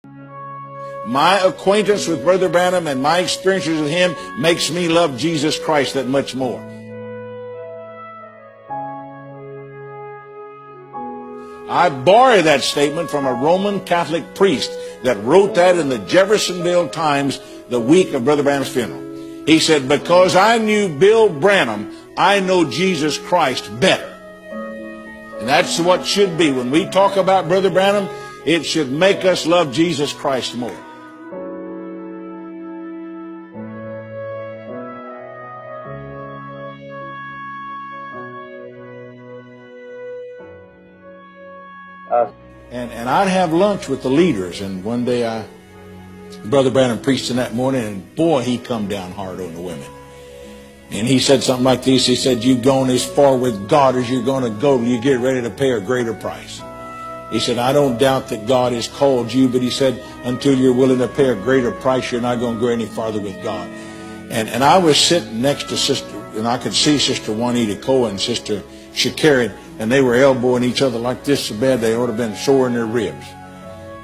My acquaintance with Brother Branham and my experiences with him makes me love Jesus Christ that much more. I borrow that statement from a Roman Catholic priest that wrote that in the Jeffersonville Times the week of Brother Branham's funeral. He said, because I knew Bill Branham, I know Jesus Christ better. And that's what should be. When we talk about Brother Branham, it should make us love Jesus Christ more. And I'd have lunch with the leaders, and one day Brother Branham preached in that morning, and boy, he come down hard on the women. And he said something like this. He said, you've gone as far with God as you're going to go till you get ready to pay a greater price. He said, I don't doubt that God has called you, but he said, until you're willing to pay a greater price, you're not going to go any farther with God. And I was sitting next to Sister, and I could see Sister Juanita Cohen and Sister Shakarian, and they were elbowing each other like this so bad they ought to have been sore in their ribs.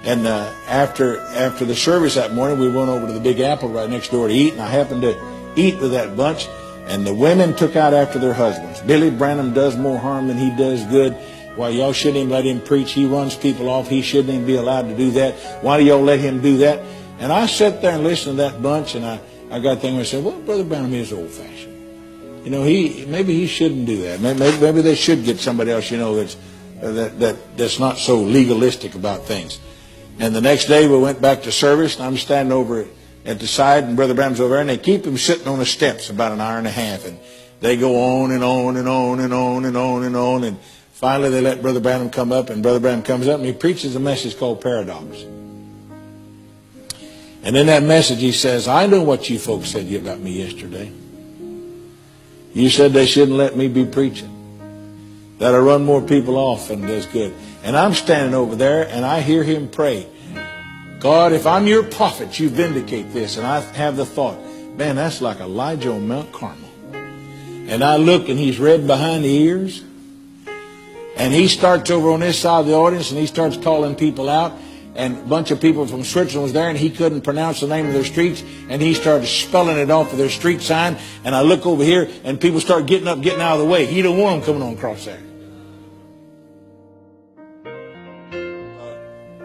And after the service that morning, we went over to the Big Apple right next door to eat, and I happened to eat with that bunch, and the women took out after their husbands. Billy Branham does more harm than he does good. Why, y'all shouldn't even let him preach. He runs people off. He shouldn't even be allowed to do that. Why do y'all let him do that? And I sat there and listened to that bunch, and I got thinking, I said, well, Brother Branham is old-fashioned. You know, maybe he shouldn't do that. Maybe they should get somebody else, you know, that's not so legalistic about things. And the next day we went back to service, and I'm standing over at the side, and Brother Branham's over there, and they keep him sitting on the steps about an hour and a half, and they go on and on and on and on and on and on, and finally they let Brother Branham come up, and Brother Branham comes up and he preaches a message called Paradox. And in that message he says, I know what you folks said about me yesterday. You said they shouldn't let me be preaching, that I run more people off than does good. And I'm standing over there and I hear him pray, God, if I'm your prophet, you vindicate this. And I have the thought, man, that's like Elijah on Mount Carmel. And I look and he's red behind the ears. And he starts over on this side of the audience and he starts calling people out. And a bunch of people from Switzerland was there and he couldn't pronounce the name of their streets. And he started spelling it off of their street sign. And I look over here and people start getting up, getting out of the way. He don't want them coming on across there.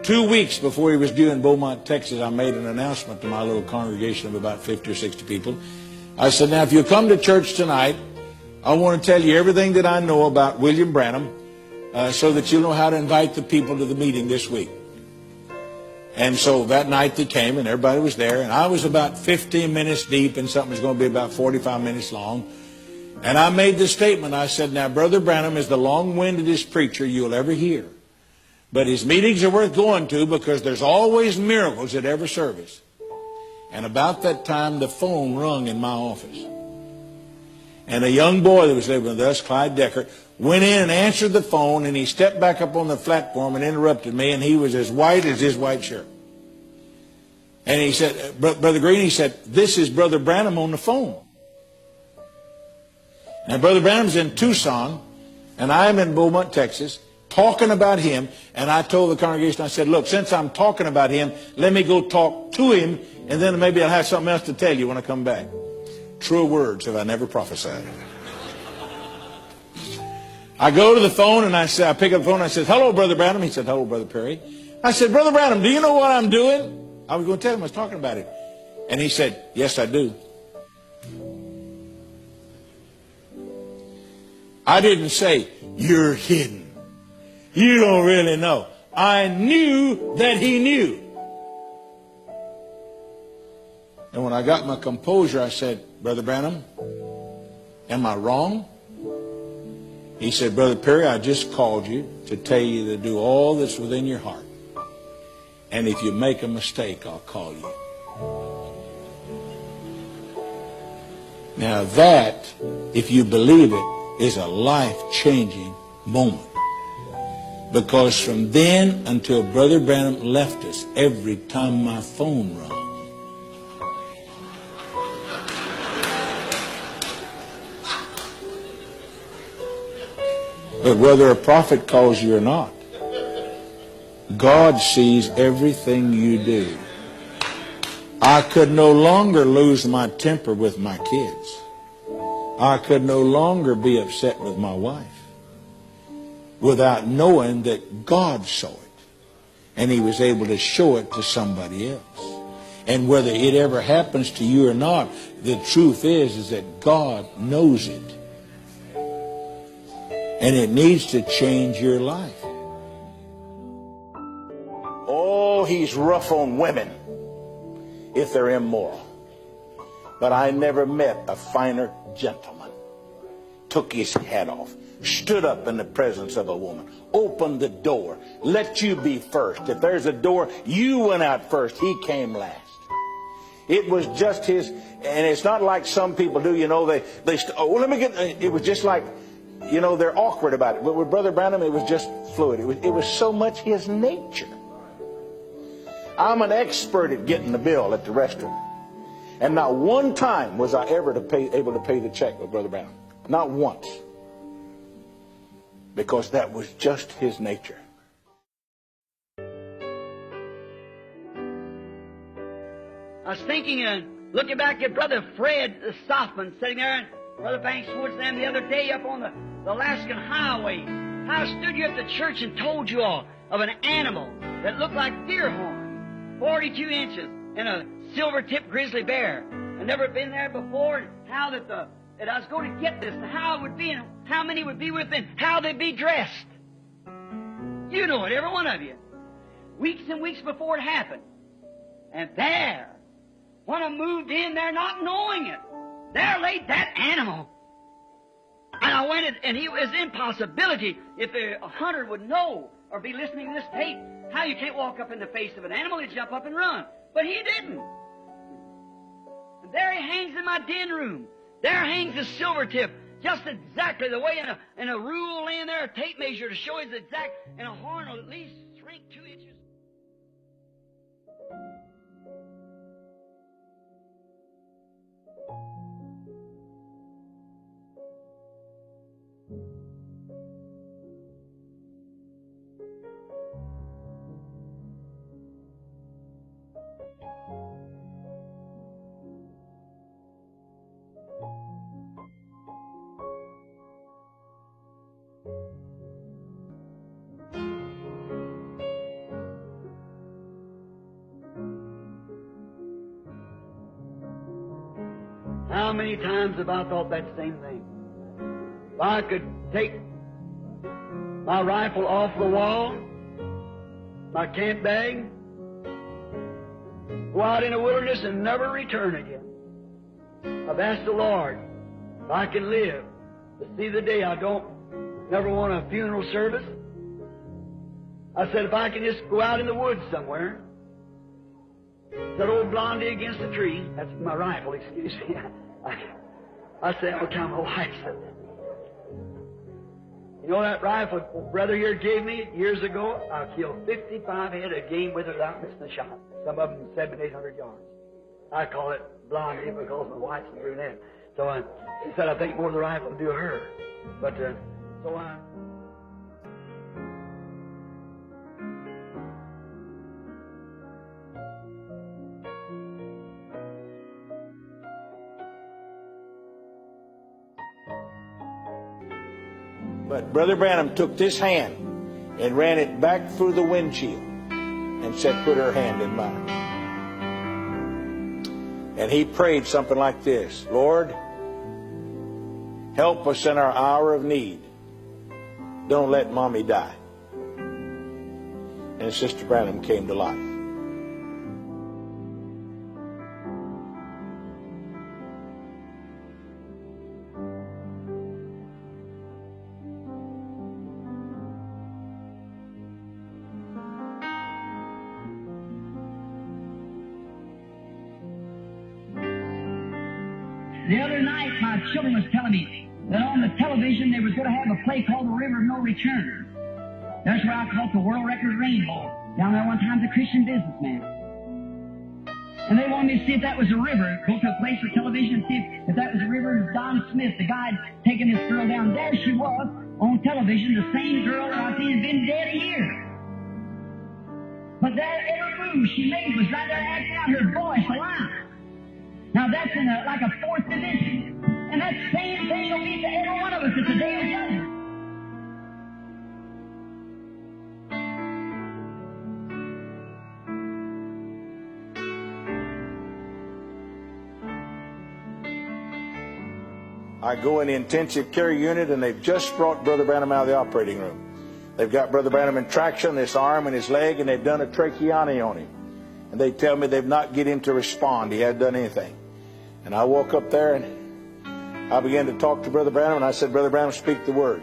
2 weeks before he was due in Beaumont, Texas, I made an announcement to my little congregation of about 50 or 60 people. I said, now if you come to church tonight, I want to tell you everything that I know about William Branham so that you'll know how to invite the people to the meeting this week. And so that night they came and everybody was there. And I was about 15 minutes deep and something was going to be about 45 minutes long. And I made this statement. I said, now Brother Branham is the long-windedest preacher you'll ever hear. But his meetings are worth going to because there's always miracles at every service. And about that time, the phone rung in my office. And a young boy that was living with us, Clyde Decker, went in and answered the phone, and he stepped back up on the platform and interrupted me, and he was as white as his white shirt. And he said, Brother Green, he said, this is Brother Branham on the phone. Now, Brother Branham's in Tucson, and I'm in Beaumont, Texas, talking about him. And I told the congregation, I said, look, since I'm talking about him, let me go talk to him, and then maybe I'll have something else to tell you when I come back. Truer words have I never prophesied. I go to the phone and I pick up the phone and I said, hello, Brother Branham. He said, hello, Brother Perry. I said, Brother Branham, do you know what I'm doing? I was going to tell him I was talking about it. And he said, yes, I do. I didn't say, you're kidding. You don't really know. I knew that he knew. And when I got my composure, I said, Brother Branham, am I wrong? He said, Brother Perry, I just called you to tell you to do all that's within your heart. And if you make a mistake, I'll call you. Now that, if you believe it, is a life-changing moment. Because from then until Brother Branham left us, every time my phone rang, but whether a prophet calls you or not, God sees everything you do. I could no longer lose my temper with my kids. I could no longer be upset with my wife without knowing that God saw it. And He was able to show it to somebody else. And whether it ever happens to you or not, the truth is that God knows it. And it needs to change your life. Oh, he's rough on women if they're immoral. But I never met a finer gentleman. Took his hat off, stood up in the presence of a woman, opened the door, let you be first. If there's a door, you went out first. He came last. It was just his, and it's not like some people do, you know, it was just like, you know, they're awkward about it. But with Brother Branham, it was just fluid. It was so much his nature. I'm an expert at getting the bill at the restaurant. And not one time was I ever able to pay the check with Brother Branham. Not once. Because that was just his nature. I was thinking, looking back at Brother Fred Stoffman sitting there, and Brother Banks Woods and them the other day up on the Alaskan Highway. I stood here at the church and told you all of an animal that looked like deer horn, 42 inches, and a silver-tipped grizzly bear. I'd never been there before, and how that I was going to get this, and how it would be, and how many would be with it, and how they'd be dressed. You know it, every one of you. Weeks and weeks before it happened. And there, when I moved in there not knowing it, there laid that animal. And I went, and it was impossibility if a hunter would know or be listening to this tape, how you can't walk up in the face of an animal and jump up and run. But he didn't. And there he hangs in my den room. There hangs the silver tip, just exactly the way in a rule laying there, a tape measure to show his exact, and a horn will at least shrink 2 inches. How many times have I thought that same thing? If I could take my rifle off the wall, my camp bag, go out in the wilderness and never return again. I've asked the Lord if I can live to see the day I don't never want a funeral service. I said if I can just go out in the woods somewhere, that old blondie against the tree, that's my rifle, excuse me. I said every time my wife said that. You know that rifle brother here gave me years ago? I killed 55 head of game with it without missing a shot. Some of them 700, 800 yards. I call it blondie because my wife's a brunette. So she said I think more of the rifle will do her. But so I. But Brother Branham took this hand and ran it back through the windshield and said, put her hand in mine. And he prayed something like this: Lord, help us in our hour of need. Don't let Mommy die. And Sister Branham came to life. The other night, my children was telling me that on the television they was going to have a play called The River of No Return. That's where I caught the world record rainbow. Down there one time, the Christian businessman. And they wanted me to see if that was a river. Go to a place for television and see if that was a river. And Don Smith, the guy taking this girl down, there she was on television, the same girl that I seen had been dead a year. But that every move she made was right there acting out her voice aloud. Now that's in like a fourth division. And that same thing will be to every one of us at the day of judgment. I go in the intensive care unit, and they've just brought Brother Branham out of the operating room. They've got Brother Branham in traction, this arm and his leg, and they've done a tracheotomy on him. And they tell me they've not get him to respond. He hadn't done anything. And I walk up there, and I began to talk to Brother Branham, and I said, Brother Branham, speak the word.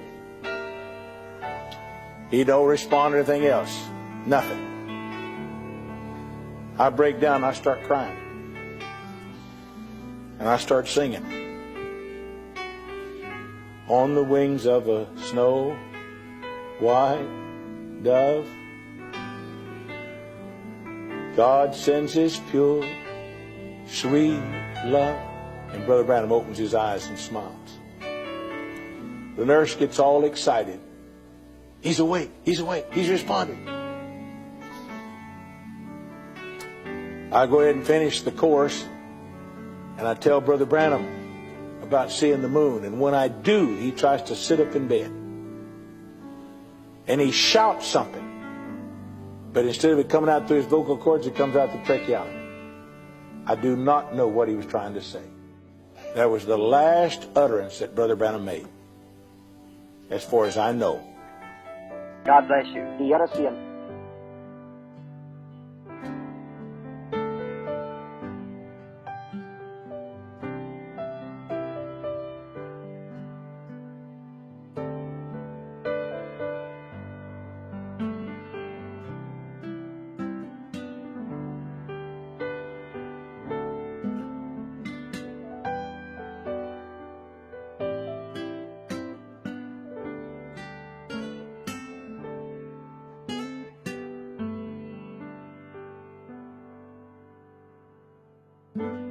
He don't respond to anything else. Nothing. I break down, and I start crying. And I start singing. On the wings of a snow white dove, God sends His pure, sweet love. And Brother Branham opens his eyes and smiles. The nurse gets all excited. He's awake, he's awake, he's responding. I go ahead and finish the course, and I tell Brother Branham about seeing the moon. And when I do, he tries to sit up in bed. And he shouts something. But instead of it coming out through his vocal cords, it comes out through tracheotomy. I do not know what he was trying to say. That was the last utterance that Brother Branham made, as far as I know. God bless you. Y ahora sí, Thank you.